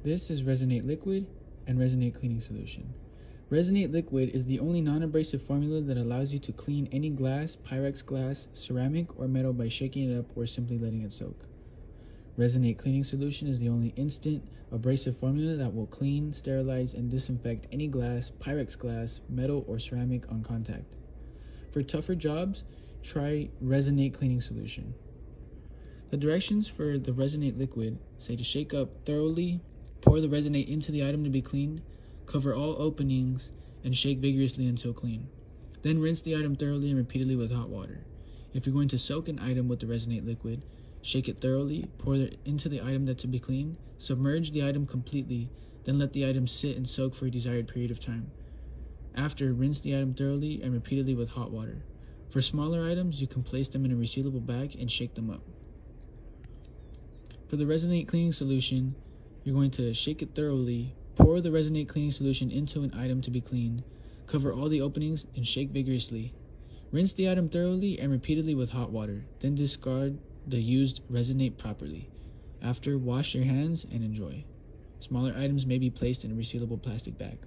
This is Resinate Liquid and Resinate Cleaning Solution. Resinate Liquid is the only non-abrasive formula that allows you to clean any glass, Pyrex glass, ceramic, or metal by shaking it up or simply letting it soak. Resinate Cleaning Solution is the only instant abrasive formula that will clean, sterilize, and disinfect any glass, Pyrex glass, metal, or ceramic on contact. For tougher jobs, try Resinate Cleaning Solution. The directions for the Resinate Liquid say to shake up thoroughly, pour the Resinate into the item to be cleaned, cover all openings, and shake vigorously until clean. Then rinse the item thoroughly and repeatedly with hot water. If you're going to soak an item with the Resinate Liquid, shake it thoroughly, pour it into the item that's to be cleaned, submerge the item completely, then let the item sit and soak for a desired period of time. After, rinse the item thoroughly and repeatedly with hot water. For smaller items, you can place them in a resealable bag and shake them up. For the Resinate Cleaning Solution, you're going to shake it thoroughly, pour the Resinate Cleaning Solution into an item to be cleaned, cover all the openings, and shake vigorously. Rinse the item thoroughly and repeatedly with hot water, then discard the used Resinate properly. After, wash your hands and enjoy. Smaller items may be placed in a resealable plastic bag.